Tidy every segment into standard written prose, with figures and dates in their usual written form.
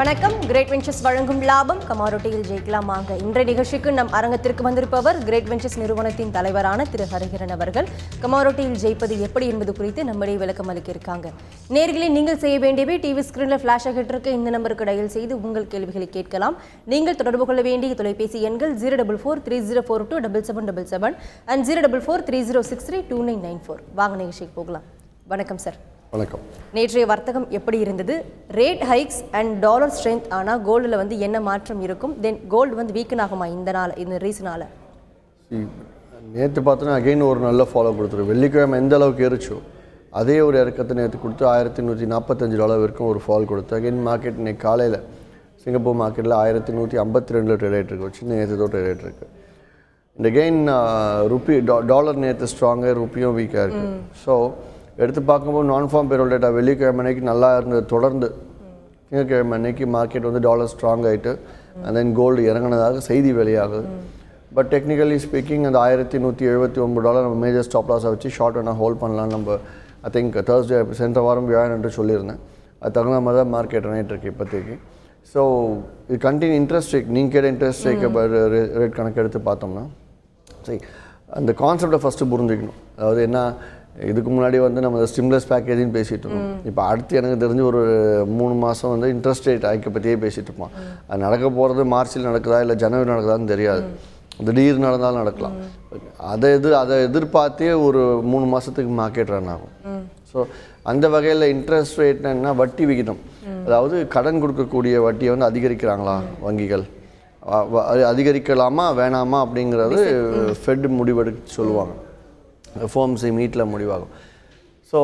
வணக்கம். Great ventures வழங்கும் லாபம் கமாரோட்டியில் ஜெயிக்கலாம் வாங்க. இன்றைய நிகழ்ச்சிக்கு நம் அரங்கத்திற்கு வந்திருப்பவர் கிரேட் வெஞ்சர்ஸ் நிறுவனத்தின் தலைவரான திரு ஹரிஹரன் அவர்கள். கமாரோட்டியில் ஜெயிப்பது எப்படி என்பது குறித்து நம்முடைய விளக்கம் அளிக்க இருக்காங்க. நேயர்களே, நீங்கள் செய்ய வேண்டியவை டிவி ஸ்கிரீனில் ஃபிளாஷ் ஆகிட்டு இருக்க இந்த நம்பருக்கு டயல் செய்து உங்கள் கேள்விகளை கேட்கலாம். நீங்கள் தொடர்பு கொள்ள வேண்டிய தொலைபேசி எண்கள் 04430427777 and 04430632994. வாங்க நிகழ்ச்சிக்கு போகலாம். வணக்கம் சார். வணக்கம். நேற்றைய வர்த்தகம் எப்படி இருந்தது? Rate hikes and dollar strength ஆனால் கோல்டில் வந்து என்ன மாற்றம் இருக்கும்? தென் கோல்டு வந்து வீக்கன் ஆகுமா இந்த ரீசனால்? நேற்று பார்த்தோன்னா அகெயின் ஒரு நல்ல ஃபாலோ கொடுத்துரு. வெள்ளிக்கிழமை எந்த அளவுக்கு ஏறிச்சோ அதே ஒரு இறக்கத்தை நேற்று கொடுத்து $1145 வரைக்கும் ஒரு ஃபால் கொடுத்து அகெயின் மார்க்கெட் இன்னைக்கு காலையில் சிங்கப்பூர் மார்க்கெட்டில் 1152 ட்ரேட் ஆகிட்டு இருக்கு. சின்ன நேற்று ட்ரேட் ஆகிட்டு இருக்கு. இந்த அகெயின் ருப்பி டாலர் நேற்று ஸ்ட்ராங்காக ருப்பியும் வீக்காக இருக்குது. ஸோ எடுத்து பார்க்கும்போது நான் ஃபார்ம் பேரோல் டேட்டா வெள்ளிக்கிழமை அன்னைக்கு நல்லா இருந்தது. தொடர்ந்து திங்கட்கிழமை அன்னைக்கு மார்க்கெட் வந்து டாலர் ஸ்ட்ராங் ஆகிட்டு அண்ட் தென் கோல்டு இறங்கினதாக செய்தி வெளியாகுது. பட் டெக்னிக்கலி ஸ்பீக்கிங் அந்த $1179 நம்ம மேஜர் ஸ்டாப் லாஸை வச்சு ஷார்ட் வேணால் ஹோல்ட் பண்ணலான்னு நம்ம ஐ திங்க் தேர்ஸ்டே சென்ற வாரம் வியாழன் என்று சொல்லியிருந்தேன். அது தகுந்த மாதிரி தான் மார்க்கெட் ரன் ஆகிட்டு இருக்கு இப்போதைக்கு. ஸோ இது கண்டினியூ இன்ட்ரெஸ்ட் ரேட் நீங்கள் கேட்ட இன்ட்ரெஸ்ட் ரேட் கணக்கு எடுத்து பார்த்தோம்னா சரி அந்த கான்செப்டை ஃபஸ்ட்டு புரிஞ்சுக்கணும். அதாவது என்ன, இதுக்கு முன்னாடி வந்து நம்ம ஸ்டிம்லஸ் பேக்கேஜின்னு பேசிகிட்டு இருக்கோம். இப்போ அடுத்து எனக்கு தெரிஞ்சு ஒரு 3 மாதம் வந்து இன்ட்ரெஸ்ட் ரேட் ஹைக்கை பற்றியே பேசிகிட்டு இருப்போம். அது நடக்க போகிறது மார்ச்சில் நடக்குதா இல்லை ஜனவரி நடக்குதான்னு தெரியாது. திடீர் நடந்தாலும் நடக்கலாம். அதை எதிர்பார்த்தே ஒரு 3 மாதத்துக்கு மார்க்கெட் ரன் ஆகும். ஸோ அந்த வகையில் இன்ட்ரெஸ்ட் ரேட்னா வட்டி விகிதம், அதாவது கடன் கொடுக்கக்கூடிய வட்டியை வந்து அதிகரிக்கிறாங்களா வங்கிகள், அதிகரிக்கலாமா வேணாமா அப்படிங்கிறது ஃபெட் முடிவெடுக்க சொல்லுவாங்க. FOMC மீட்டில் முடிவாகும். ஸோ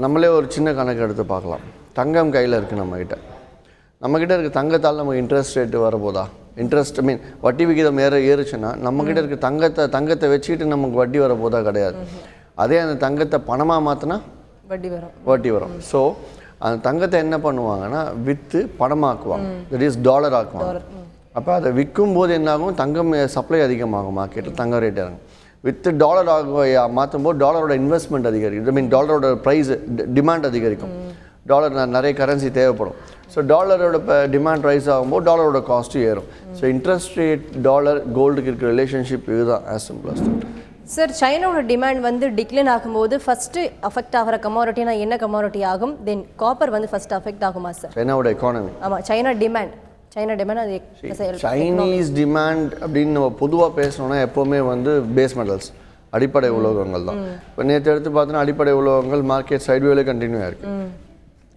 நம்மளே ஒரு சின்ன கணக்கு எடுத்து பார்க்கலாம். தங்கம் கையில் இருக்குது நம்மக்கிட்ட இருக்க தங்கத்தால் நமக்கு இன்ட்ரெஸ்ட் ரேட்டு வரப்போதா? இன்ட்ரெஸ்ட் வட்டி விகிதம் ஏறுச்சுன்னா நம்மக்கிட்ட இருக்க தங்கத்தை வச்சுக்கிட்டு நமக்கு வட்டி வரப்போதா? கிடையாது. அதே அந்த தங்கத்தை பணமாக மாற்றினா வட்டி வரும். ஸோ அந்த தங்கத்தை என்ன பண்ணுவாங்கன்னா விற்று பணமாக்குவாங்க, தட் இஸ் டாலர் ஆக்குவாங்க. அப்போ அதை விற்கும் போது என்னாகும், தங்கம் சப்ளை அதிகமாகும், மார்க்கெட்டில் தங்க ரேட் இறங்கும். வித் டாலர் மாற்றும் போது டாலரோட இன்வெஸ்ட்மெண்ட் அதிகரிக்கும். டாலரோட ப்ரைஸ் டிமாண்ட் அதிகரிக்கும். டாலர் நிறைய கரன்சி தேவைப்படும். ஸோ டாலரோட டிமாண்ட் ரைஸ் ஆகும்போது டாலரோட காஸ்ட்டும் ஏறும். ஸோ இன்ட்ரெஸ்ட் ரேட் டாலர் கோல்டுக்கு இருக்கிற ரிலேஷன்ஷிப் இதுதான், as simple as that. Sir, சைனாவோட டிமாண்ட் வந்து டிக்ளைன் ஆகும்போது ஃபஸ்ட்டு அஃபெக்ட் ஆகிற கமாடிட்டினா என்ன கமாடிட்டி ஆகும்? தென் காப்பர் வந்து ஃபஸ்ட்டு அஃபெக்ட் ஆகுமா சார்? சைனாவோட எக்கானமி. ஆமாம், சைனா டிமாண்ட் அது சைனீஸ் டிமாண்ட் அப்படின்னு நம்ம பொதுவாக பேசணும்னா எப்போவுமே வந்து பேஸ் மெட்டல்ஸ், அடிப்படை உலோகங்கள் தான். இப்போ நேற்று எடுத்து பார்த்தோன்னா அடிப்படை உலோகங்கள் மார்க்கெட் சைட்வேல கண்டினியூ ஆயிருக்கு.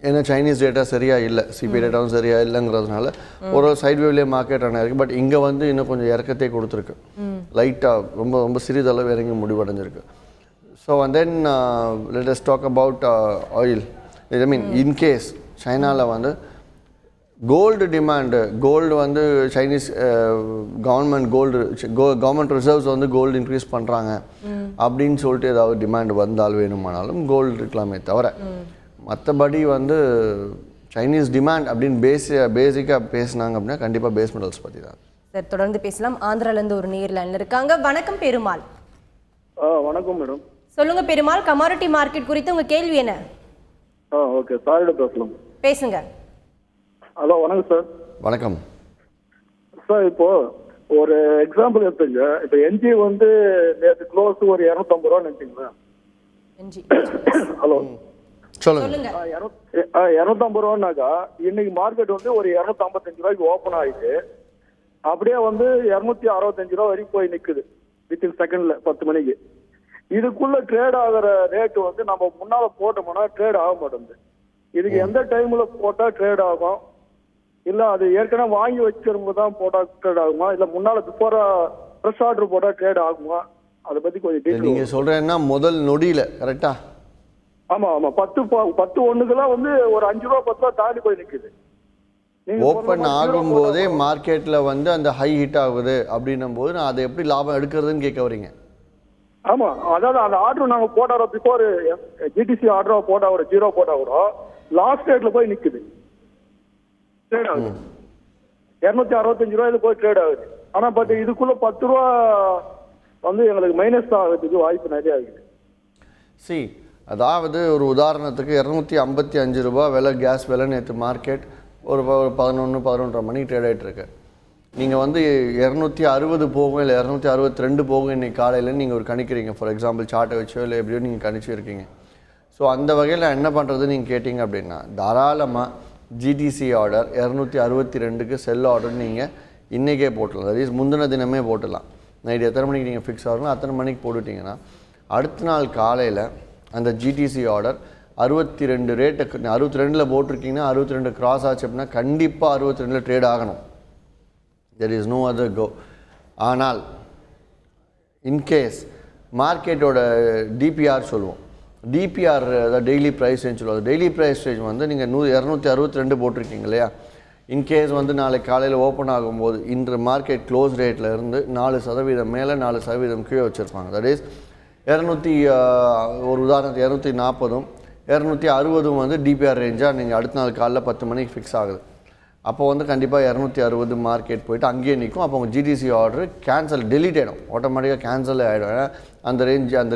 ஏன்னா சைனீஸ் டேட்டா சரியாக இல்லை, சிபி டேட்டாவும் சரியாக இல்லைங்கிறதுனால ஒரு சைட்வேலேயே மார்க்கெட் ரன் ஆயிருக்கு. பட் இங்கே வந்து இன்னும் கொஞ்சம் இறக்கத்தை கொடுத்துருக்கு, லைட்டாக ரொம்ப ரொம்ப சிறிதளவு இறங்கி முடிவடைஞ்சிருக்கு. So and then let us talk about oil. In case சைனாவில் வந்து கோல்டு டிமாண்டு, கோல்டு வந்து சைனீஸ் கவர்மெண்ட் ரிசர்வ்ஸ் வந்து கோல்டு இன்க்ரீஸ் பண்ணுறாங்க அப்படின்னு சொல்லிட்டு ஏதாவது டிமாண்ட் வந்தால் வேணுமானாலும் கோல்டு இருக்கலாமே தவிர மற்றபடி வந்து சைனீஸ் டிமாண்ட் அப்படின்னு பேசிக்காக பேசினாங்க அப்படின்னா கண்டிப்பாக பேஸ் மெட்டல்ஸ் பற்றி தான். சார், தொடர்ந்து பேசலாம். ஆந்திராலேருந்து ஒரு நேர் லைன்ல இருக்காங்க. வணக்கம் பெருமாள். வணக்கம் மேடம். சொல்லுங்க பெருமாள், கமாடிட்டி மார்க்கெட் குறித்து உங்க கேள்வி என்ன? ஓகே, சாரிட பேசலாம். பேசுங்க. ஹலோ, வணக்கம் சார். வணக்கம் சார். இப்போ ஒரு எக்ஸாம்பிள் எடுத்துங்க. இப்போ என்ஜி வந்து நேற்று க்ளோஸ் ஒரு 250 ரூபா நினைச்சிங்களா? ஹலோ, சொல்லுங்க. 250 ரூபான்னாக்கா இன்னைக்கு மார்க்கெட் வந்து ஒரு 255 ரூபாய்க்கு ஓப்பன் ஆயிட்டு அப்படியே வந்து 265 ரூபா வரைக்கும் போய் நிக்குது வித்தின் செகண்ட்ல 10 மணிக்கு. இதுக்குள்ள ட்ரேட் ஆகிற ரேட்டு வந்து நம்ம முன்னால போட்டோம்னா ட்ரேட் ஆக மாட்டேங்குது. இதுக்கு எந்த டைம்ல போட்டா ட்ரேட் ஆகும்? இல்ல அது ஏற்கனவே வாங்கி வச்சிருக்கும் தான் போட்டா ட்ரேட் ஆகுமா, இல்ல முன்னால பிஃபோரா ஃப்ரெஷ் ஆர்டர் போட்டா ட்ரேட் ஆகுமா? அதை பத்தி கொஞ்சம் டீடைல். நீங்க சொல்றேன்னா முதல் நொடியில கரெக்டா? ஆமா ஆமா, 10 ஒண்ணுக்கெல்லாம் வந்து ஒரு 5 ரூபா 10 ரூபா தாண்டி போய் நிக்குது. ஓப்பன் ஆகும் போதே மார்க்கெட்ல வந்து அந்த ஹை ஹிட் ஆகுது அப்படின்னும் போது நான் அதை எப்படி லாபம் எடுக்கிறதுன்னு கேட்க வரீங்க? ஆமா, அதாவது அந்த ஆர்டர் நாங்க போட்டா பிஃபோர் ஜிடிசி ஆர்டரா போட்டா ஒரு 0 போட்டா கூட லாஸ்ட் ரேட்ல போய் நிக்குது, ட்ரேட் ஆகுது. 265 ரூபாயில போய் ட்ரேட் ஆகுது. ஆனா பட் இதுக்குள்ள 10 ரூபா வந்து எங்களுக்கு மைனஸ் ஆகிறதுக்கு வாய்ப்பு நிறைய இருக்குது. அதாவது ஒரு உதாரணத்துக்கு 255 ரூபா விலை கேஸ் விலை நேற்று மார்க்கெட் ஒரு 11-11:30 மணிக்கு ட்ரேட் ஆகிட்டு இருக்கு. நீங்கள் வந்து 260 போகும் இல்லை 262 போகும் இன்றைக்கி காலையில் நீங்கள் ஒரு கணிக்கிறீங்க. ஃபார் எக்ஸாம்பிள் சார்ட்டை வச்சோ இல்லை எப்படியோ நீங்கள் கணிச்சு இருக்கீங்க. ஸோ அந்த வகையில் என்ன பண்ணுறது நீங்கள் கேட்டிங்க அப்படின்னா, தாராளமாக ஜிடிசி ஆர்டர் 262க்கு செல் ஆர்டர் நீங்கள் இன்றைக்கே போட்டுடலாம். தட் இஸ் முந்தின தினமே போட்டுடலாம். நைட் எத்தனை மணிக்கு நீங்கள் ஃபிக்ஸ் ஆகணும் அத்தனை மணிக்கு போட்டுட்டிங்கன்னா அடுத்த நாள் காலையில் அந்த ஜிடிசி ஆர்டர் 62 ரேட்டுக்கு 62ல் போட்டிருக்கீங்கன்னா 62 கிராஸ் ஆச்சு அப்படின்னா கண்டிப்பாக 62ல் ட்ரேட் ஆகணும். There is no other go. ஆனால் இன்கேஸ் மார்க்கெட்டோட டிபிஆர் சொல்லுவோம், டிபிஆர் அதாவது டெய்லி ப்ரைஸ் ரேஞ்ச் சொல்லுவோம். டெய்லி ப்ரைஸ் ரேஞ்ச் வந்து நீங்கள் 262 போட்டிருக்கீங்க இல்லையா, இன்கேஸ் வந்து நாளைக்கு காலையில் ஓப்பன் ஆகும்போது இன்று மார்க்கெட் க்ளோஸ் ரேட்டில் இருந்து 4% மேலே 4% கீழே வச்சுருப்பாங்க. தட் இஸ் 200 ஒரு உதாரணத்துக்கு 240ம் 260 வந்து டிபிஆர் ரேஞ்சாக நீங்கள் அடுத்த நாள் காலைல 10 மணிக்கு ஃபிக்ஸ் ஆகுது. அப்போ வந்து கண்டிப்பாக 260 மார்க்கெட் போய்ட்டு அங்கேயே நிற்கும். அப்போ உங்கள் ஜிடிசி ஆர்டர் கேன்சல் டெலிட் ஆகிடும், ஆட்டோமேட்டிக்காக கேன்சல் ஆகிடும். ஏன்னா அந்த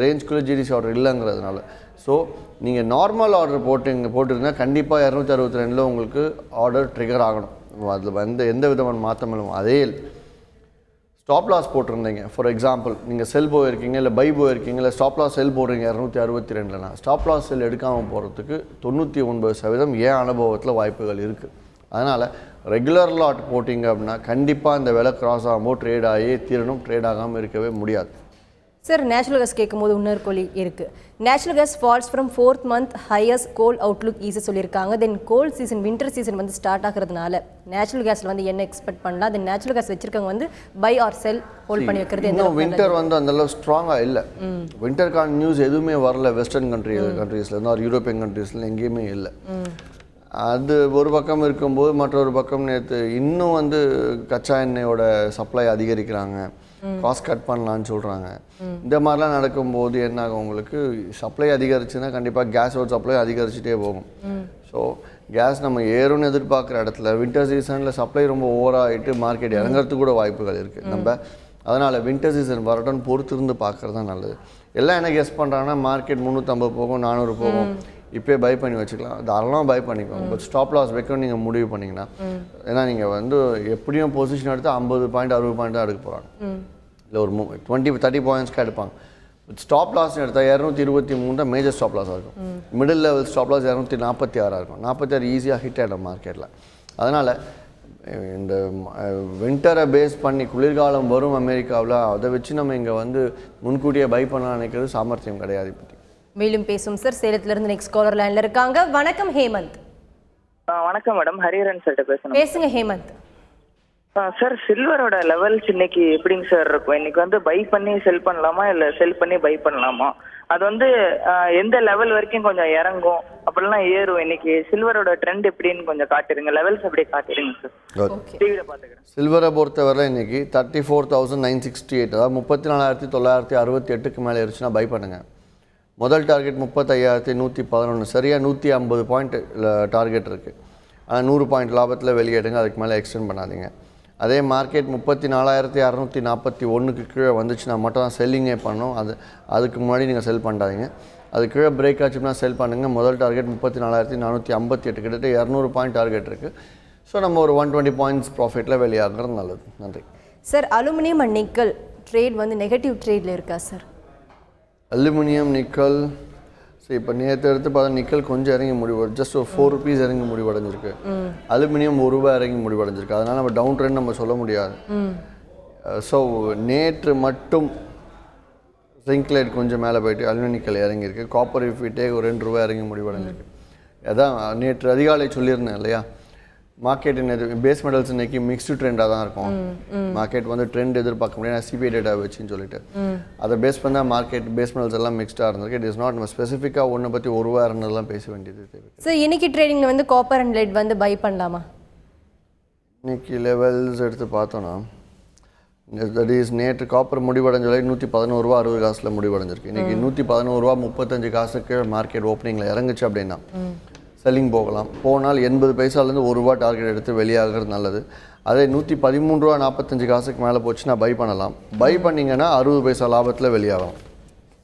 ரேஞ்சுக்குள்ளே ஜிடிசி ஆர்டர் இல்லைங்கிறதுனால. ஸோ நீங்கள் நார்மல் ஆர்டர் போட்டிருந்தால் கண்டிப்பாக 262ல் உங்களுக்கு ஆர்டர் ட்ரிகர் ஆகணும். அதில் எந்த விதமான மாற்றம் இல்லை. அதே ஸ்டாப் லாஸ் போட்டிருந்தீங்க, ஃபார் எக்ஸாம்பிள் நீங்கள் செல் போயிருக்கீங்க இல்லை பை போயிருக்கீங்க இல்லை ஸ்டாப் லாஸ் செல் போடுறீங்க 262னா ஸ்டாப் லாஸ் செல் எடுக்காமல் போகிறதுக்கு 99% ஏன் அனுபவத்தில் வாய்ப்புகள் இருக்குது. அதனால் ரெகுலர் லாட் போட்டிங்க அப்படின்னா கண்டிப்பாக இந்த விலை கிராஸ் ஆகும்போது ட்ரேட் ஆகி தீரணும், ட்ரேட் ஆகாமல் இருக்கவே முடியாது. சார், நேச்சுரல் கேஸ் கேட்கும்போது இன்னொரு கோழி இருக்குது. Natural gas falls from 4th month highest cold outlook eases சொல்லியிருக்காங்க. Then cold season winter season வந்து ஸ்டார்ட் ஆகிறதுனால நேச்சுரல் கேஸில் வந்து என்ன எக்ஸ்பெக்ட் பண்ணலாம்? தென் நேச்சுரல் கேஸ் வச்சிருக்கவங்க வந்து பை ஆர் செல் ஹோல்ட் பண்ணி வைக்கிறது எந்த வின்டர் வந்து அந்தளவு ஸ்ட்ராங்காக இல்லை. வின்டருக்கான நியூஸ் எதுவுமே வரல வெஸ்டர்ன் கண்ட்ரீஸ்லேருந்து ஒரு யூரோப்பியன் கண்ட்ரீஸ்ல எங்கேயுமே இல்லை. அது ஒரு பக்கம் இருக்கும்போது மற்றொரு பக்கம் நேற்று இன்னும் வந்து கச்சா எண்ணெயோட சப்ளை அதிகரிக்கிறாங்க, காஸ்ட் கட் பண்ணலான்னு சொல்கிறாங்க. இந்த மாதிரிலாம் நடக்கும்போது என்ன ஆகும், உங்களுக்கு சப்ளை அதிகரிச்சுன்னா கண்டிப்பாக கேஸோட சப்ளை அதிகரிச்சுட்டே போகும். ஸோ கேஸ் நம்ம ஏறும்னு எதிர்பார்க்குற இடத்துல வின்டர் சீசனில் சப்ளை ரொம்ப ஓவராகிட்டு மார்க்கெட் இறங்குறதுக்கு கூட வாய்ப்புகள் இருக்குது. நம்ம அதனால் வின்டர் சீசன் வரட்டும்னு பொறுத்து இருந்து பார்க்குறது தான் நல்லது. எல்லாம் என்ன கெஸ் பண்ணுறாங்கன்னா மார்க்கெட் 350 போகும் 400 போகும், இப்போயே பை பண்ணி வச்சுக்கலாம், தாராளமாக பை பண்ணிக்கோங்க. பட் ஸ்டாப் லாஸ் வைக்கணும் நீங்கள் முடிவு பண்ணிங்கன்னா. ஏன்னா நீங்கள் வந்து எப்படியும் பொசிஷன் எடுத்து 50 பாயிண்ட் 60 பாயிண்ட் தான் எடுக்க போகிறாங்க, இல்லை ஒரு 20-30 பாயிண்ட்ஸ்க்கு எடுப்பாங்க. ஸ்டாப் லாஸ்ன்னு எடுத்தால் 223 தான் மேஜர் ஸ்டாப் லாஸாக இருக்கும். மிடில் லெவல் ஸ்டாப் லாஸ் 246 இருக்கும். 46 ஈஸியாக ஹிட் ஆகிடும் மார்க்கெட்டில். அதனால் இந்த வின்டரை பேஸ் பண்ணி குளிர்காலம் வரும் அமெரிக்காவில், அதை வச்சு நம்ம இங்கே வந்து முன்கூட்டியே பை பண்ண நினைக்கிறது சாமர்த்தியம் கிடையாது. இப்போதைக்கு மேலும் பேசும் சார். சேலத்திலிருந்து நெக்ஸ்ட் காலர் லைன்ல இருக்காங்க. வணக்கம் ஹேமந்த். வணக்கம் மேடம், ஹரிஹரன் சார் பேசுங்க ஹேமந்த். சார், சில்வரோட லெவல்ஸ் இன்னைக்கு எப்படிங்க சார் இருக்கும்? இன்னைக்கு வந்து பை பண்ணி செல் பண்ணலாமா இல்ல செல் பண்ணி பை பண்ணலாமா? அது வந்து எந்த லெவல் வரைக்கும் கொஞ்சம் இறங்கும் அப்படிலாம் ஏறும்? இன்னைக்கு சில்வரோட ட்ரெண்ட் எப்படின்னு கொஞ்சம் காட்டுறீங்க, லெவல்ஸ் அப்படியே காட்டுறீங்க சார். டிவியில பாத்துக்கிறேன். சில்வரை பொறுத்தவரை இன்னைக்கு 34,968, அதாவது 34,968க்கு மேலே இருந்துச்சுன்னா பை பண்ணுங்க. முதல் டார்கெட் 35,111, சரியாக 150 பாயிண்ட் டார்கெட் இருக்குது. ஆனால் 100 பாயிண்ட் லாபத்தில் வெளியேடுங்க, அதுக்கு மேலே எக்ஸ்டெண்ட் பண்ணாதீங்க. அதே மார்க்கெட் 34,641க்கு கீழே வந்துச்சுன்னா மட்டும் தான் செல்லிங்கே பண்ணணும். அதுக்கு முன்னாடி நீங்கள் செல் பண்ணாதீங்க. அது கீழே பிரேக் ஆச்சுன்னா செல் பண்ணுங்கள். முதல் டார்கெட் 34,458, கிட்டத்தட்ட 200 பாயிண்ட் டார்கெட் இருக்குது. ஸோ நம்ம ஒரு 120 பாயிண்ட்ஸ் ப்ராஃபிட்டில் வெளியாகிறது நல்லது. நன்றி sir. Aluminium and nickel trade வந்து நெகட்டிவ் ட்ரேடில் இருக்கா சார்? அலுமினியம் நிக்கல் இப்போ நேற்று எடுத்து பார்த்தா நிக்கல் கொஞ்சம் இறங்கி முடிவடை, ஜஸ்ட் ஒரு 4 rupees இறங்கி முடிவடைஞ்சிருக்கு. அலுமினியம் ₹1 இறங்கி முடிவடைஞ்சிருக்கு. அதனால் நம்ம டவுன் ட்ரெண்ட் நம்ம சொல்ல முடியாது. ஸோ நேற்று மட்டும் ஜிங்க்லைட் கொஞ்சம் மேலே போயிட்டு அலுமினியம் நிக்கல் இறங்கியிருக்கு. காப்பர் இஃபிட்டே ஒரு ₹2 இறங்கி முடிவடைஞ்சிருக்கு. அதான் நேற்று அதிகாலை சொல்லியிருந்தேன் இல்லையா, மார்க்கெட் பேஸ் மெட்டல்ஸ் இன்னைக்கு மிக்ஸ்டு ட்ரெண்டாக தான் இருக்கும். மார்க்கெட் வந்து ட்ரெண்ட் எதிர்பார்க்க முடியாது சிபிஐ டேட்டா வச்சுன்னு சொல்லிட்டு அதை பேஸ் பண்ணால் மார்க்கெட் பேஸ் மெட்டல்ஸ் எல்லாம் மிக்ஸ்டாக இருந்திருக்கு. இட் இஸ் நாட் நம்ம ஸ்பெசிஃபிக்காக ஒன்றை பற்றி ₹1 இருந்ததெல்லாம் பேச வேண்டியது தேவை. சார், இன்னைக்கு ட்ரேடிங்கில் வந்து காப்பர் அண்ட் லெட் வந்து பை பண்ணலாமா? இன்னைக்கு லெவல்ஸ் எடுத்து பார்த்தோன்னா தட் இஸ் நேற்று காப்பர் முடிவடைஞ்ச விலை ₹111.60 முடிவடைஞ்சிருக்கு. இன்றைக்கி ₹111.35 மார்க்கெட் ஓப்பனிங்கில் இறங்குச்சு அப்படின்னா செல்லிங் போகலாம். போனால் 80 பைசாலேருந்து ₹1 டார்கெட் எடுத்து வெளியாகிறது நல்லது. அதே ₹113.45 மேலே போச்சுன்னா பை பண்ணலாம். பை பண்ணிங்கன்னா 60 பைசா லாபத்தில் வெளியாகலாம்.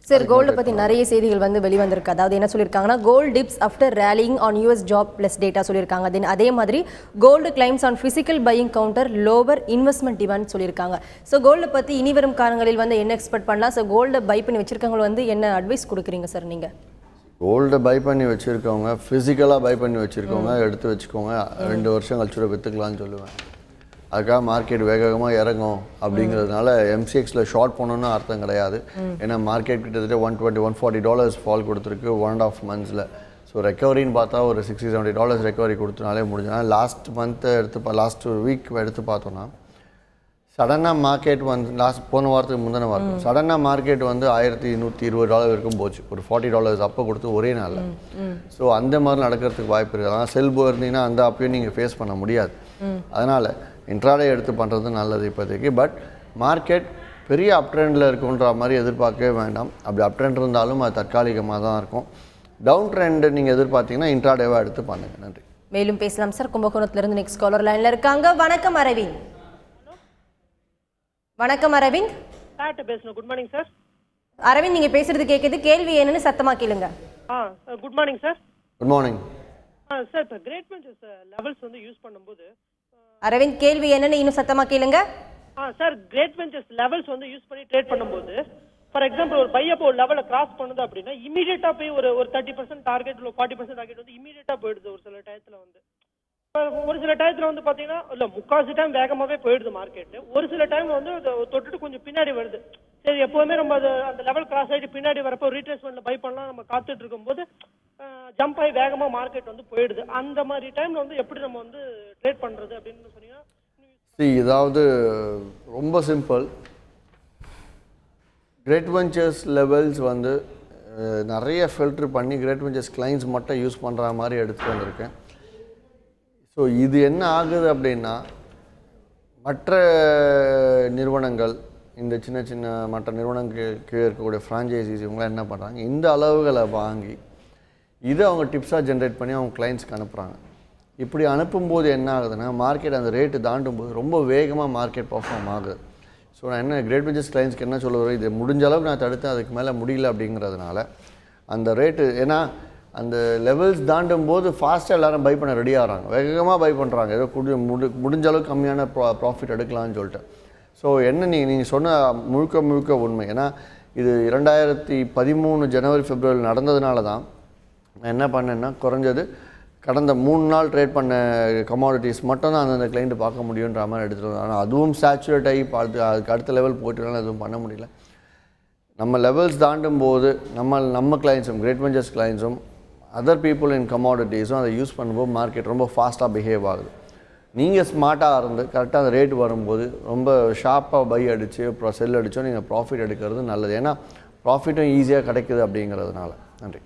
சார் கோல்டை பற்றி நிறைய செய்திகள் வந்து வெளிவந்திருக்கு. அதாவது என்ன சொல்லியிருக்காங்கன்னா, gold dips after rallying on US job plus data சொல்லியிருக்காங்க. தென் அதே மாதிரி gold climbs on physical buying counter lower investment demand சொல்லியிருக்காங்க. ஸோ கோல்டை பற்றி இனி வரும் காலங்களில் வந்து என்ன எக்ஸ்பெக்ட் பண்ணலாம்? ஸோ கோல்டை பை பண்ணி வச்சிருக்கவங்க வந்து என்ன அட்வைஸ் கொடுக்குறீங்க சார் நீங்கள்? கோல்டை பை பண்ணி வச்சுருக்கவங்க, ஃபிசிக்கலாக பை பண்ணி வச்சுருக்கவங்க எடுத்து வச்சுக்கோங்க. 2 வருஷம் கழிச்சு விற்றுக்கலான்னு சொல்லுவேன். அதுக்காக மார்க்கெட் வேகமாக இறங்கும் அப்படிங்கிறதுனால எம்சிஎக்ஸில் ஷார்ட் போகணுன்னு அர்த்தம் கிடையாது. ஏன்னா மார்க்கெட் கிட்டத்தட்ட $120-140 ஃபால் கொடுத்துருக்கு 1.5 months. ஸோ ரெக்கவரின்னு பார்த்தா ஒரு $60-70 ரெக்கவரி கொடுத்தனாலே முடிஞ்சதுனா லாஸ்ட் வீக் எடுத்து பார்த்தோன்னா சடனாக மார்க்கெட் வந்து போன வாரத்துக்கு முந்தின வாரம் சடனாக மார்க்கெட் வந்து $1120 வரைக்கும் போச்சு. ஒரு $40 அப்போ கொடுத்து ஒரே நாளில். ஸோ அந்த மாதிரி நடக்கிறதுக்கு வாய்ப்பு இருக்குது. அதனால் செல் போயிருந்தீங்கன்னா அந்த அப்பையும் நீங்கள் ஃபேஸ் பண்ண முடியாது. அதனால் இன்ட்ராடே எடுத்து பண்ணுறது நல்லது இப்போதைக்கு. பட் மார்க்கெட் பெரிய அப் ட்ரெண்டில் இருக்குன்ற மாதிரி எதிர்பார்க்கவே வேண்டாம். அப்படி அப் ட்ரெண்ட் இருந்தாலும் அது தற்காலிகமாக தான் இருக்கும். டவுன் ட்ரெண்ட் நீங்கள் எதிர்பார்த்தீங்கன்னா இன்ட்ராடேவாக எடுத்து பண்ணுங்கள். நன்றி. மேலும் பேசலாம் சார். கும்பகோணத்திலிருந்து நெக்ஸ்ட் காலர் லைனில் இருக்காங்க. வணக்கம் அரவிந்த். வணக்கம் அரவிந்த். பேசணும். Good morning sir. அரவிந்த், நீங்க பேசுறது கேக்குது. கேள்வி என்னன்னு சத்தமா கேளுங்க. Good morning sir. Good morning sir. இப்போ கிரேட் வெஞ்சர்ஸ் லெவல்ஸ் வந்து யூஸ் பண்ணும்போது அரவிந்த், கேள்வி என்னன்னு இன்னும் சத்தமா கேளுங்க. சார், கிரேட் வெஞ்சர்ஸ் லெவல்ஸ் வந்து யூஸ் பண்ணி ட்ரேட் பண்ணும்போது ஃபார் எக்ஸாம்பிள் ஒரு பை அப்போ ஒரு லெவலை கிராஸ் பண்ணுது அப்படின்னா இமீடியட்டா போய் ஒரு 30% டார்கெட் இல்லை 40% டார்கெட் வந்து இமீடியட்டா போயிடுது. ஒரு சில டயத்துல வந்து ஒரு சில டயத்துல வந்து பாத்தீங்கன்னா இல்ல முக்காசி டைம் வேகமாவே போயிடுது மார்க்கெட். ஒரு சில டைம் வந்து தொட்டுட்டு கொஞ்சம் பின்னாடி வருது. சரி, எப்பவுமே நம்ம அந்த லெவல் கிராஸ் ஆகிட்டு பின்னாடி வரப்போ ரீட்ரேஸ்மெண்ட்ல பை பண்ணலாம் நம்ம காத்துட்டு இருக்கும் போது ஜம்ப் ஆகி வேகமா மார்க்கெட் வந்து போயிடுது. அந்த மாதிரி டைம்ல வந்து எப்படி நம்ம வந்து ட்ரேட் பண்றது அப்படின்னு சொன்னீங்கன்னா? இதாவது ரொம்ப சிம்பிள். கிரேட் வெஞ்சர்ஸ் லெவல்ஸ் வந்து நிறைய ஃபில்டர் பண்ணி கிரேட் வெஞ்சர்ஸ் கிளைண்ட்ஸ் மட்டும் யூஸ் பண்ணுற மாதிரி எடுத்துகிட்டு வந்திருக்கேன். ஸோ இது என்ன ஆகுது அப்படின்னா, மற்ற நிறுவனங்கள், இந்த சின்ன சின்ன மற்ற நிறுவனங்களுக்கு இருக்கக்கூடிய ஃப்ரான்ச்சைசிஸ் இவங்களாம் என்ன பண்ணுறாங்க, இந்த அளவுகளை வாங்கி இதை அவங்க டிப்ஸாக ஜென்ரேட் பண்ணி அவங்க கிளைண்ட்ஸ்க்கு அனுப்புகிறாங்க. இப்படி அனுப்பும்போது என்ன ஆகுதுன்னா, மார்க்கெட் அந்த ரேட்டு தாண்டும் போது ரொம்ப வேகமாக மார்க்கெட் பர்ஃபார்ம் ஆகுது. ஸோ நான் என்ன கிரேட் வெஞ்சர்ஸ் கிளைண்ட்ஸ்க்கு என்ன சொல்ல வரேன், இது முடிஞ்ச அளவுக்கு நான் தடுத்தேன், அதுக்கு மேலே முடியல அப்படிங்கிறதுனால அந்த ரேட்டு, ஏன்னா அந்த லெவல்ஸ் தாண்டும் போது ஃபாஸ்ட்டாக எல்லோரும் பை பண்ண ரெடி ஆகிறாங்க, வேகமாக பை பண்ணுறாங்க, ஏதோ முடிஞ்ச அளவுக்கு கம்மியான ப்ராஃபிட் எடுக்கலாம்னு சொல்லிட்டு. ஸோ என்ன நீங்கள் சொன்ன முழுக்க உண்மை. ஏன்னா இது 2013 ஜனவரி பிப்ரவரி நடந்ததுனால தான் நான் என்ன பண்ணேன்னா, குறைஞ்சது கடந்த 3 நாள் ட்ரேட் பண்ண கமாடிட்டிஸ் மட்டும் தான் அந்தந்த கிளைண்ட்டு பார்க்க முடியுன்ற மாதிரி எடுத்துகிட்டு. ஆனால் அதுவும் சேச்சுரேட் ஆகி அதுக்கு அடுத்த லெவல் போயிட்டுனால எதுவும் பண்ண முடியல. நம்ம லெவல்ஸ் தாண்டும் போது நம்ம கிளைண்ட்ஸும் கிரேட் வெஞ்சர்ஸ் கிளைண்ட்ஸும் அதர் பீப்புள் இன் கமாடிட்டிஸும் அதை யூஸ் பண்ணும்போது மார்க்கெட் ரொம்ப ஃபாஸ்ட்டாக பிஹேவ் ஆகுது. நீங்கள் ஸ்மார்ட்டாக இருந்து கரெக்டாக அந்த ரேட் வரும்போது ரொம்ப ஷார்ப்பாக பை அடித்து அப்புறம் செல் அடித்தோ நீங்கள் ப்ராஃபிட் எடுக்கிறது நல்லது. ஏன்னா ப்ராஃபிட்டும் ஈஸியாக கிடைக்குது அப்படிங்கிறதுனால. நன்றி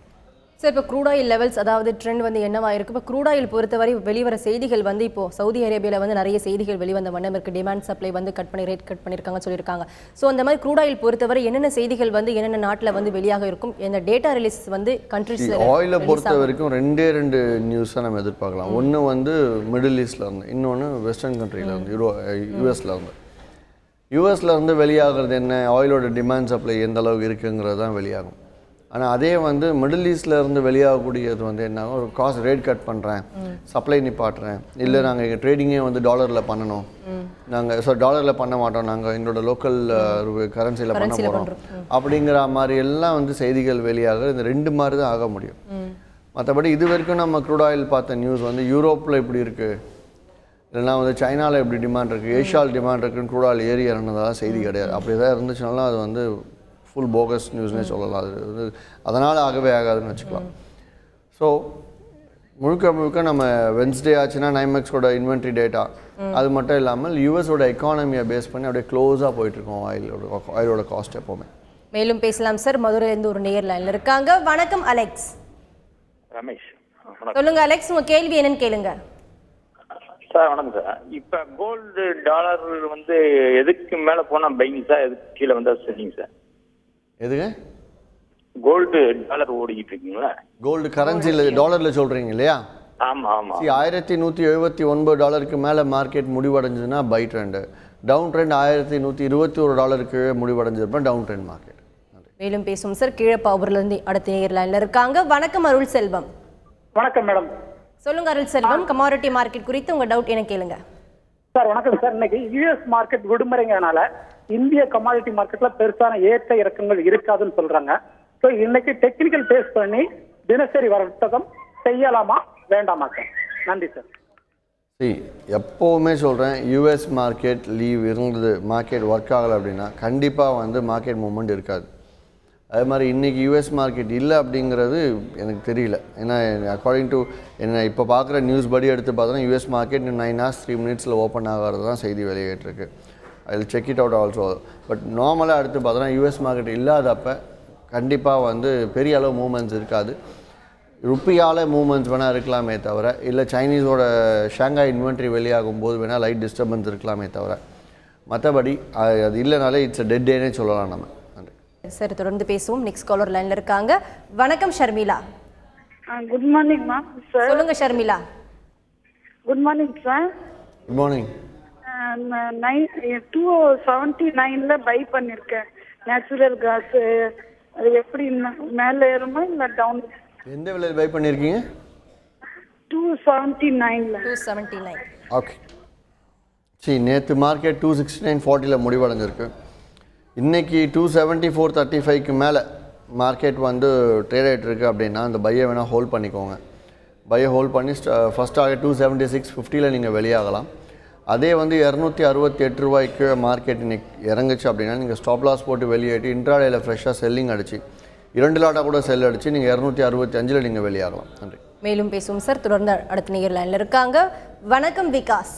சார். இப்போ க்ரூட் ஆயில் லெவல்ஸ், அதாவது ட்ரெண்ட் வந்து என்னவா இருக்குது? இப்போ க்ரூட் ஆயில் பொறுத்தவரை வெளிவர செய்திகள் வந்து இப்போது சவுதி அரேபியாவில் வந்து நிறைய செய்திகள் வெளிவந்த வண்ணம் இருக்குது. டிமாண்ட் சப்ளை வந்து ரேட் கட் பண்ணியிருக்காங்க சொல்லியிருக்காங்க. ஸோ அந்த மாதிரி க்ரூட் ஆயில் பொறுத்தவரை என்னென்ன செய்திகள் வந்து என்னென்ன நாட்டில் வந்து வெளியாக இருக்கும், என்ன டேட்டா ரிலீஸ் வந்து கண்ட்ரிஸ்? ஆயிலை பொறுத்த வரைக்கும் 2 நியூஸை நம்ம எதிர்பார்க்கலாம். ஒன்று வந்து மிடில் ஈஸ்டில் இருந்து, இன்னொன்று வெஸ்டர்ன் கண்ட்ரியில் இருந்து, யூஎஸில் இருந்து. யூஎஸில் இருந்து வெளியாகிறது என்ன, ஆயிலோட டிமாண்ட் சப்ளை எந்த அளவுக்கு இருக்குங்கிறது தான் வெளியாகும். ஆனால் அதே வந்து மிடில் ஈஸ்டில் இருந்து வெளியாகக்கூடியது வந்து என்ன, ஒரு காஸ்ட் ரேட் கட் பண்ணுறேன், சப்ளை நிப்பாட்டுறேன், இல்லை நாங்கள் எங்கள் ட்ரேடிங்கே வந்து டாலரில் பண்ணணும், நாங்கள் டாலரில் பண்ண மாட்டோம், நாங்கள் எங்களோட லோக்கல் கரன்சியில் பண்ண போகிறோம் அப்படிங்கிற மாதிரி எல்லாம் வந்து செய்திகள் வெளியாக இந்த 2 மாதிரி தான் ஆக முடியும். மற்றபடி இது வரைக்கும் நம்ம க்ரூட் ஆயில் பார்த்த நியூஸ் வந்து யூரோப்பில் இப்படி இருக்குது, இல்லைனா வந்து சைனாவில் எப்படி டிமாண்ட் இருக்குது, ஏஷியாவில் டிமாண்ட் இருக்குன்னு க்ரூட் ஆயில் ஏறி இறந்ததாக செய்தி கிடையாது. அப்படி எதாவது இருந்துச்சுனாலும் அது வந்து ஃபுல் போகஸ் நியூஸ்னே சொல்லலாம். அது அதனால் ஆகவே ஆகாதுன்னு வச்சுக்கலாம். ஸோ முழுக்க நம்ம வென்ஸ்டே ஆச்சுன்னா நைமெக்ஸோட இன்வென்ட்ரி டேட்டா, அது மட்டும் இல்லாமல் யூஎஸோட எக்கானமியை பேஸ் பண்ணி அப்படியே க்ளோஸாக போயிட்டுருக்கோம் ஆயிலோட காஸ்ட் எப்போவுமே. மேலும் பேசலாம் சார். மதுரையிலேருந்து ஒரு நேர் லைனில் இருக்காங்க. வணக்கம் அலெக்ஸ். ரமேஷ் சொல்லுங்க அலெக்ஸ், உங்க கேள்வி என்னன்னு கேளுங்க. சார் வணக்கம் சார். இப்போ கோல்டு டாலர் வந்து எதுக்கு மேலே போனால் பையிங் சார், எதுக்கு கீழே வந்தால் சரிங்க சார்? எதுங்க? கோல்டு டாலர் ஓடிக்கிட்டு இருக்குங்களா? கோல்டு கரன்சியில் டாலரில் சொல்கிறீங்க இல்லையா? ஆமாம். $1129 மேலே மார்க்கெட் முடிவடைஞ்சதுன்னா பை ட்ரெண்டு, டவுன் ட்ரெண்ட் $1121 முடிவடைஞ்சதுன்னா டவுன் ட்ரெண்ட் மார்க்கெட். நன்றி. மேலும் பேசும் சார் கீழப்பாவூர்லேருந்து அடுத்த நேயர் லைன்ல இருக்காங்க. வணக்கம் அருள் செல்வம். வணக்கம் மேடம். சொல்லுங்க அருள் செல்வம், கமாடிட்டி மார்க்கெட் குறித்து உங்க டவுட் என்ன கேளுங்க. சார் வணக்கம் சார். இன்னைக்கு யூஎஸ் மார்க்கெட் விடுமுறைங்கனால இந்திய கமாடிட்டி மார்க்கெட்ல பெருசான ஏற்ற இறக்கங்கள் இருக்காதுன்னு சொல்றாங்க. ஸோ இன்னைக்கு டெக்னிக்கல் பேஸ் பண்ணி தினசரி வர்த்தகம் செய்யலாமா வேண்டாமா சார்? நன்றி சார். எப்போவுமே சொல்கிறேன், யூஎஸ் மார்க்கெட் லீவ் இருந்தது, மார்க்கெட் ஒர்க் ஆகலை அப்படின்னா கண்டிப்பாக வந்து மார்க்கெட் மூவ்மெண்ட் இருக்காது. அது மாதிரி இன்றைக்கி யூஎஸ் மார்க்கெட் இல்லை அப்படிங்கிறது எனக்கு தெரியல. ஏன்னா அக்கார்டிங் டு என்ன இப்போ பார்க்குற நியூஸ் படி எடுத்து பார்த்தோன்னா US market 9 hours 3 minutes open ஆகிறது தான் செய்தி வெளியிட்டிருக்கு. அதில் check it out also. But நார்மலாக எடுத்து பார்த்தோன்னா யூஎஸ் மார்க்கெட் இல்லாதப்போ கண்டிப்பாக வந்து பெரிய அளவு மூவ்மெண்ட்ஸ் இருக்காது. ருப்பியால் மூவ்மெண்ட்ஸ் வேணால் இருக்கலாமே தவிர, இல்லை சைனீஸோட ஷாங்காய் இன்வென்ட்ரி வெளியாகும் போது வேணால் லைட் டிஸ்டர்பன்ஸ் இருக்கலாமே தவிர, மற்றபடி அது இல்லைனாலே இட்ஸ் டெட் டேனே சொல்லலாம் நம்ம. நன்றி சார். தொடர்ந்து பேசுவோம். நெக்ஸ்ட் காலர் லைன்ல இருக்காங்க. வணக்கம் Sharmila. Good morning ma'am. Sir சொல்லுங்க Sharmila. Good morning sir. Good morning. 279ல பை பண்ணிருக்கேன் நேச்சுரல் கேஸ். அது எப்படி மேலே ஏறுமா இல்லை டவுன்? எந்த விலையில் பை பண்ணியிருக்கீங்க? 279ல. 279. ஓகே. சரி, நேற்று மார்க்கெட் 269.40 முடிவடைஞ்சிருக்கு. இன்றைக்கி 274.35க்கு மேலே மார்க்கெட் வந்து ட்ரேட் ஆகிட்டு இருக்குது அப்படின்னா அந்த பையை வேணால் ஹோல்ட் பண்ணிக்கோங்க. பையை ஹோல்ட் பண்ணி ஃபஸ்ட் ஆக 276.50 நீங்கள் வெளியாகலாம். அதே வந்து 268 ரூபாய்க்கு மார்க்கெட் இன்னைக்கு இறங்குச்சு அப்படின்னா நீங்கள் ஸ்டாப் லாஸ் போட்டு வெளியேட்டு இன்ட்ராடேயில் ஃப்ரெஷ்ஷாக செல்லிங் அடிச்சு 2 லாட்டாக கூட செல் அடித்து நீங்கள் 265 நீங்கள் வெளியாகலாம். நன்றி. மேலும் பேசுவோம் சார். தொடர்ந்து அடுத்த நேயர் லைன்ல இருக்காங்க. வணக்கம் விகாஸ்.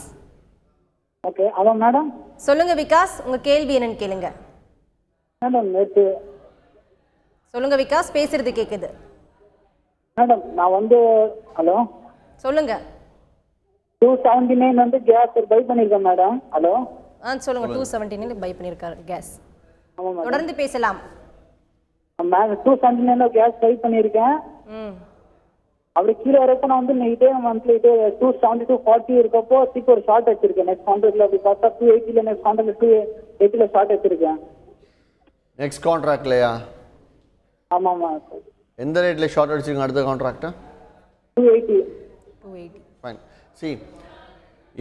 ஓகே. Hello madam. சொல்லுங்க விகாஸ், உங்க கேள்வி என்னன்னு கேளுங்க. மேடம் நேற்று சொல்லுங்க விகாஸ், பேசுறது கேக்குது. மேடம் நான் வந்து ஹலோ சொல்லுங்க. 279 வந்து கேஸ் பை பண்ணிருக்கேன் மேடம். ஹலோ சொல்லுங்க. 279 பை பண்ணிருக்காரு கேஸ். ஆமாம் மேடம். தொடர்ந்து பேசலாம். மேம் 279 கேஸ் பை பண்ணியிருக்கேன். அப்படி கீழே வரப்போ நான் வந்து இதே மந்த்லி இதே 272.40 இருக்கப்போ சீக்கிரம் ஒரு ஷார்ட் வச்சிருக்கேன். நெக்ஸ்ட் கான்ட்ராக்ட்ல அப்படி பார்த்தா 280ல நெக்ஸ்ட் கான்ட்ராக்ட்ல 280ல ஷார்ட் வச்சிருக்கேன். நெக்ஸ்ட் கான்ட்ராக்ட்லையா? ஆமாம் சார். எந்த ரேட்டில் ஷார்ட் அடிச்சிங்க அடுத்த கான்ட்ராக்டா? 280. ஃபைன். சி,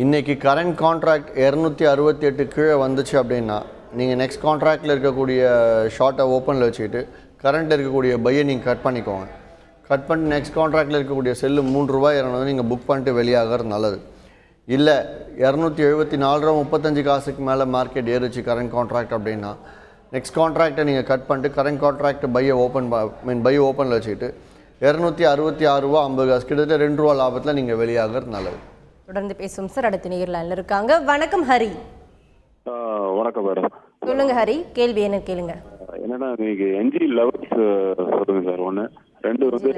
இன்றைக்கி கரண்ட் கான்ட்ராக்ட் 268 கீழே வந்துச்சு அப்படின்னா நீங்கள் நெக்ஸ்ட் கான்ட்ராக்டில் இருக்கக்கூடிய ஷார்ட்டை ஓப்பனில் வச்சுக்கிட்டு கரண்ட்டில் இருக்கக்கூடிய பையை நீங்கள் கட் பண்ணிக்கோங்க. கட் பண்ணிட்டு நெக்ஸ்ட் கான்ட்ராக்டில் இருக்கக்கூடிய செல்லு 3 ரூபாய் இறந்து நீங்கள் புக் பண்ணிட்டு வெளியாகிறது நல்லது. இல்லை 274.35 காசுக்கு மேலே மார்க்கெட் ஏறிச்சு கரண்ட் கான்ட்ராக்ட் அப்படின்னா நெக்ஸ்ட் கான்ட்ராக்டை நீங்கள் கட் பண்ணிட்டு கரண்ட் கான்ட்ராக்ட் பையை பை ஓப்பனில் வச்சுக்கிட்டு 266.50 ரூபா கிட்டத்தட்ட 2 ரூபா லாபத்தில் நீங்கள் வெளியாகிறது நல்லது. தொடர்ந்து பேசும் சார். அடுத்த நேயர் லைன்ல இருக்காங்க. வணக்கம் ஹரி. வணக்கம் மேடம். சொல்லுங்க ஹரி, கேள்வி என்ன கேளுங்க. என்னன்னா இன்னைக்கு என்ஜி லெவல்ஸ் சொல்லுங்க சார். 1 2 வந்து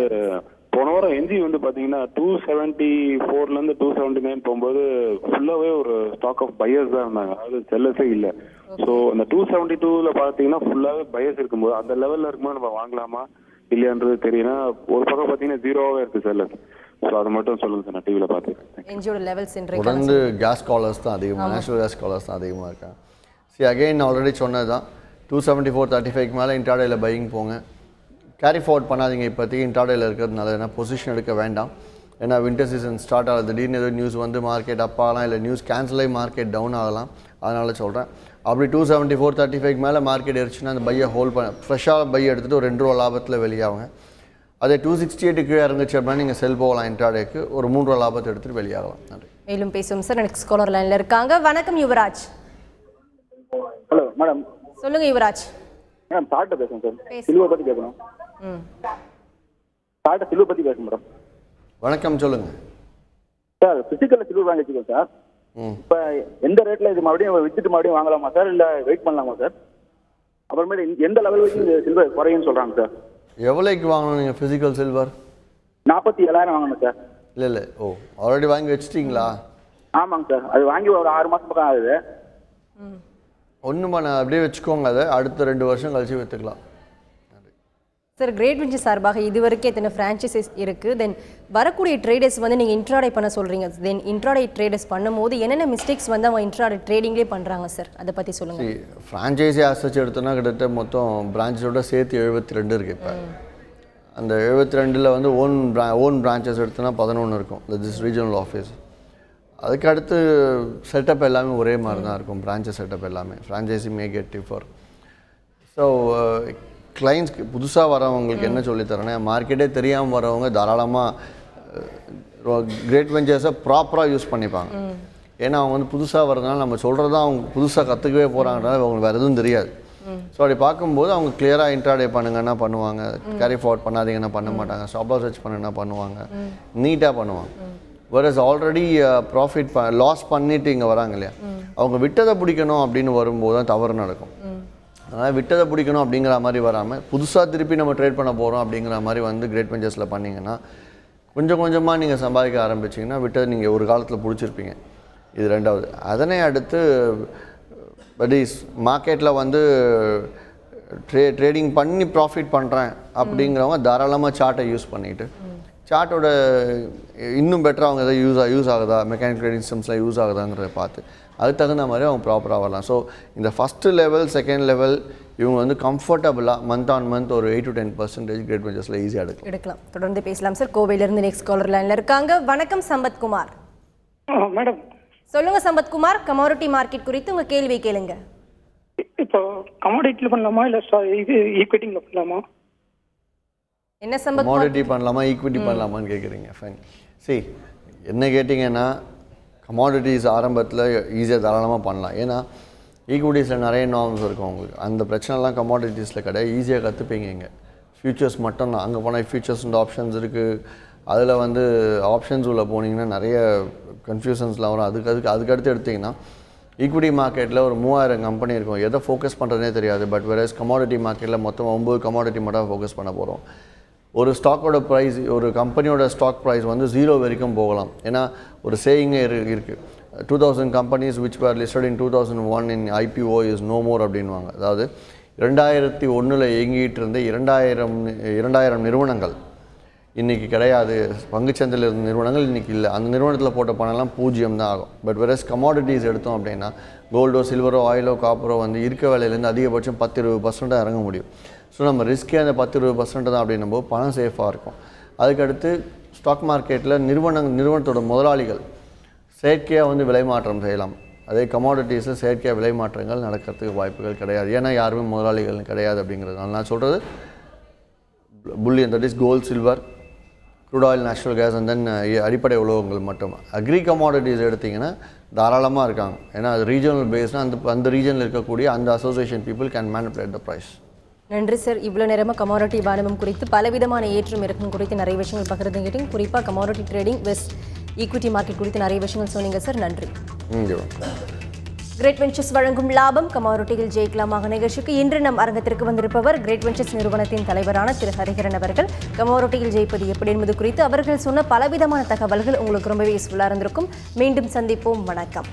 போன வாரம் என்ஜி வந்து பாத்தீங்கன்னா 274ல இருந்து 279 போகும்போது ஃபுல்லாவே ஒரு ஸ்டாக் ஆஃப் பையர்ஸ் தான் இருந்தாங்க, அதாவது செல்லர்ஸே இல்ல. ஸோ அந்த 272ல பாத்தீங்கன்னா ஃபுல்லாவே பையர்ஸ் இருக்கும்போது அந்த லெவல்ல இருக்கும்போது நம்ம வாங்கலாமா இல்லையான்றது தெரியும்னா ஒரு பக்கம் பாத்தீங்கன்னா ஜீரோவாவே இருக்கு செல்லர்ஸ். ஸோ அதை மட்டும் சொல்லுங்க சார், நான் டிவியில் பார்த்துருக்கேன். என்ஜியோட லெவல்ஸ் தொடர்ந்து கேஸ் காலர்ஸ் தான் அதிகமாக, நேச்சுரல் கேஸ் காலர்ஸ் தான் அதிகமாக இருக்காங்க. சரி, அகைன் நான் ஆல்ரெடி சொன்னது தான் 274.35க்கு மேலே இன்ட்ராடேயில் பையிங் போங்க. கேரி ஃபார்வர்ட் பண்ணாதீங்க. இப்போதைக்கு இன்ட்ராடேயில் இருக்கிறதுனால ஏன்னா பொசிஷன் எடுக்க வேண்டாம். ஏன்னா வின்டர் சீசன் ஸ்டார்ட் ஆகுது. திடீர்னு ஏதோ நியூஸ் வந்து மார்க்கெட் அப் ஆகலாம், இல்லை நியூஸ் கேன்சல் ஆகி மார்க்கெட் டவுன் ஆகலாம். அதனால் சொல்கிறேன், அப்படி 274.35க்கு மேலே மார்க்கெட் ஏறிச்சுன்னா அந்த பையை ஹோல்ட் பண்ண ஃப்ரெஷ்ஷாக பை எடுத்துகிட்டு ஒரு 2 ரூபா லாபத்தில் வெளியாகுங்க. அதே 268 கீழே இருந்துச்சு அப்படின்னா நீங்கள் செல் போகலாம். இன்ட்ராடேக்கு ஒரு 3 ரூபா லாபத்தை எடுத்துகிட்டு வெளியாகலாம். நன்றி. மேலும் பேசும் சார். நெக்ஸ்ட் காலர் லைனில் இருக்காங்க. வணக்கம் யுவராஜ். Hello madam. சொல்லுங்க யுவராஜ். மேடம் டாட்டா பேசுகிறேன் சார். சில்வர் பற்றி பேசணும். டாட்டா சில்வர் பற்றி பேசணும் மேடம். வணக்கம், சொல்லுங்கள் சார். பிசிக்கலில் சில்வர் வாங்கி வச்சுக்கோங்க சார். இப்போ எந்த ரேட்டில் இது மறுபடியும் விற்றுட்டு மறுபடியும் வாங்கலாமா சார், இல்லை வெயிட் பண்ணலாமா சார்? அப்புறமேட்டு எந்த லெவல் வரைக்கும் சில்வர் குறையும்னு சொல்கிறாங்க சார். எவ்வளோக்கு வாங்கணும் நீங்கள் ஃபிசிக்கல் சில்வர்? 47,000 வாங்கணும் சார். இல்லை ஓ, ஆல்ரெடி வாங்கி வச்சிட்டிங்களா? ஆமாங்க சார், அது வாங்கி ஒரு 6 மாதம் பக்கம் ஆகுது. ஒன்றுமா, நான் அப்படியே வச்சுக்கோங்க. அதை அடுத்த 2 வருஷம் கழிச்சு விற்றுக்கலாம். சார் கிரேட் வெஞ்சர்ஸ் சார்பாக இதுவரைக்கும் எத்தனை ஃப்ரான்ச்சைசிஸ் இருக்குது, தென் வரக்கூடிய ட்ரேடர்ஸ் வந்து நீங்கள் இன்ட்ராடே பண்ண சொல்கிறீங்க, தென் இன்ட்ராடே ட்ரேடர்ஸ் பண்ணும்போது என்னென்ன மிஸ்டேக்ஸ் வந்து அவங்க இன்ட்ராடே ட்ரேடிங்லேயே பண்ணுறாங்க சார், அதை பற்றி சொல்லுங்கள். ஃப்ரான்ச்சைஸி ஆசைச்சு எடுத்தோன்னா கிட்டத்தட்ட மொத்தம் பிரான்ச்சஸோட சேர்த்து 72 இருக்குது. இப்போ அந்த 72ல் வந்து ஓன் பிரான்ச்சஸ் எடுத்தோன்னா 11 இருக்கும், திஸ் ரீஜனல் ஆஃபீஸ். அதுக்கு அடுத்து செட்டப் எல்லாமே ஒரே மாதிரி தான் இருக்கும், பிரான்ச்சஸ் செட்டப் எல்லாமே. Franchisee may get differ. So கிளைண்ட்ஸ்க்கு புதுசாக வரவங்களுக்கு என்ன சொல்லித்தரேன்னா, மார்க்கெட்டே தெரியாமல் வரவங்க தாராளமாக கிரேட் வெஞ்சர்ஸை ப்ராப்பராக யூஸ் பண்ணிப்பாங்க. ஏன்னா அவங்க வந்து புதுசாக வரதுனால நம்ம சொல்கிறது தான் அவங்க புதுசாக கற்றுக்கவே போகிறாங்கனால அவங்களுக்கு வேறு எதுவும் தெரியாது. ஸோ அப்படி பார்க்கும்போது அவங்க கிளியராக இன்ட்ராடே பண்ணுங்கன்னா பண்ணுவாங்க, கேரி ஃபார்வர்ட் பண்ணாதீங்கன்னா பண்ண மாட்டாங்க, ஸ்டாப் லாஸ் சர்ச் பண்ணுங்கன்னா பண்ணுவாங்க, நீட்டாக பண்ணுவாங்க. வேறஸ் ஆல்ரெடி ப்ராஃபிட் லாஸ் பண்ணிட்டு இங்கே வராங்க இல்லையா, அவங்க விட்டதை பிடிக்கணும் அப்படின்னு வரும்போது தான் தவறு நடக்கும். அதனால் விட்டதை பிடிக்கணும் அப்படிங்கிற மாதிரி வராமல் புதுசாக திருப்பி நம்ம ட்ரேட் பண்ண போகிறோம் அப்படிங்கிற மாதிரி வந்து கிரேட் வெஞ்சர்ஸில் பண்ணிங்கன்னா கொஞ்சம் கொஞ்சமாக நீங்கள் சம்பாதிக்க ஆரம்பிச்சிங்கன்னா விட்டதை நீங்கள் ஒரு காலத்தில் பிடிச்சிருப்பீங்க. இது ரெண்டாவது. அதனை அடுத்து பட் மார்க்கெட்டில் வந்து ட்ரேடிங் பண்ணி ப்ராஃபிட் பண்ணுறேன் அப்படிங்கிறவங்க தாராளமாக சார்ட்டை யூஸ் பண்ணிவிட்டு சார்ட்டோட இன்னும் பெட்டராக அவங்க எதாவது யூஸ் ஆகுதா, மெக்கானிக் ட்ரேடிங் சிஸ்டம்ஸ்லாம் யூஸ் ஆகுதாங்கிறத பார்த்து அதுக்கு தகுந்த மாதிரி அவங்க ப்ராப்பராக வரலாம். ஸோ இந்த ஃபஸ்ட்டு லெவல் செகண்ட் லெவல் இவங்க வந்து கம்ஃபர்டபுளாக மந்த் ஆன் மந்த் ஒரு 8 to 10% கிரேட் வெஞ்சர்ஸில் ஈஸியாக எடுக்கலாம். தொடர்ந்து பேசலாம் சார். கோவையிலிருந்து நெக்ஸ்ட் காலர் லைனில் இருக்காங்க. வணக்கம் சம்பத்குமார். மேடம் சொல்லுங்கள் சம்பத்குமார், கமாடிட்டி மார்க்கெட் குறித்து உங்கள் கேள்வி கேளுங்க. இப்போ கமாடிட்டியில் பண்ணலாமா இல்லை இது ஈக்விட்டியில் பண்ணலாமா? என்ன சம்பத், கமாடிட்டி பண்ணலாமா ஈக்விட்டி பண்ணலாமான்னு கேட்குறீங்க. ஃபைன். என்ன கேட்டிங்கன்னா கமாடிட்டிஸ் ஆரம்பத்தில் ஈஸியாக தாராளமாக பண்ணலாம். ஏன்னா ஈக்விட்டிஸில் நிறைய நார்ம்ஸ் இருக்கும் உங்களுக்கு. அந்த பிரச்சனைலாம் கமாடிட்டிஸில் கிடையாது, ஈஸியாக கற்றுப்பீங்க. இங்கே ஃபியூச்சர்ஸ் மட்டும்தான். அங்கே போனால் ஃபியூச்சர்ஸ் இந்த ஆப்ஷன்ஸ் இருக்குது. அதில் வந்து ஆப்ஷன்ஸ் உள்ள போனீங்கன்னா நிறைய கன்ஃபியூஷன்ஸ்லாம் வரும். அதுக்கடுத்து எடுத்திங்கன்னா ஈக்விட்டி மார்க்கெட்டில் ஒரு 3000 கம்பெனி இருக்கும். எதை ஃபோக்கஸ் பண்ணுறதுனே தெரியாது. பட் வேறஸ் கமாடிட்டி மார்க்கெட்டில் மொத்தம் 9 கமாடிட்டி மட்டும் ஃபோக்கஸ் பண்ண போகிறோம். ஒரு ஸ்டாக்கோட ப்ரைஸ், ஒரு கம்பெனியோட ஸ்டாக் ப்ரைஸ் வந்து 0 வரைக்கும் போகலாம். ஏன்னா ஒரு சேயிங்கே இருக்குது, 2000 companies which were listed in 2001 in IPO is no more அப்படின்வாங்க. அதாவது 2001 இயங்கிட்டு இருந்த 2000 நிறுவனங்கள் இன்றைக்கி கிடையாது. பங்குச்சந்தையில் இருந்த நிறுவனங்கள் இன்றைக்கி இல்லை. அந்த நிறுவனத்தில் போட்ட பணம்லாம் 0 தான் ஆகும். பட் வேறஸ் கமாடிட்டிஸ் எடுத்தோம் அப்படின்னா கோல்டோ சில்வரோ ஆயிலோ காப்பரோ வந்து இருக்க வேலையிலேருந்து அதிகபட்சம் 10-20% இறங்க முடியும். ஸோ நம்ம ரிஸ்க்கே அந்த 10-20% தான் அப்படின்னும்போது பணம் சேஃபாக இருக்கும். அதுக்கடுத்து ஸ்டாக் மார்க்கெட்டில் நிறுவனத்தோட முதலாளிகள் செயற்கையாக வந்து விலை மாற்றம் செய்யலாம். அதே கமாடிட்டிஸில் செயற்கையாக விலை மாற்றங்கள் நடக்கிறதுக்கு வாய்ப்புகள் கிடையாது. ஏன்னா யாருமே முதலாளிகள் கிடையாது அப்படிங்கிறதுனால நான் சொல்கிறது bullion, that is gold, silver, crude oil, natural gas and then அடிப்படை உலோகங்கள் மட்டும். அக்ரி கமாடிட்டிஸ் எடுத்திங்கன்னா தாராளமாக இருக்காங்க. ஏன்னா அது ரீஜனல் பேஸ்னால் அந்த ரீஜனில் இருக்கக்கூடிய அந்த association people can manipulate the price. நன்றி சார். இவ்வளோ நேரமாக கமாடிட்டி வாணிபம் குறித்து பலவிதமான ஏற்றம் இறக்கம் குறித்து நிறைய விஷயங்கள் பகிர்ந்துக்கிட்டீங்க. குறிப்பாக commodity trading west equity market குறித்து நிறைய விஷயங்கள் சொன்னீங்க சார். நன்றி. கிரேட் வெஞ்சர்ஸ் வழங்கும் லாபம் கமாடிட்டியில் ஜெயிக்கலாமாக நிகழ்ச்சிக்கு இன்று நம் அரங்கத்திற்கு வந்திருப்பவர் கிரேட் வெஞ்சர்ஸ் நிறுவனத்தின் தலைவரான திரு ஹரிஹரன் அவர்கள். கமாடிட்டியில் ஜெயிப்பது எப்படி என்பது குறித்து அவர்கள் சொன்ன பலவிதமான தகவல்கள் உங்களுக்கு ரொம்பவே யூஸ்ஃபுல்லாக இருந்திருக்கும். மீண்டும் சந்திப்போம். வணக்கம்.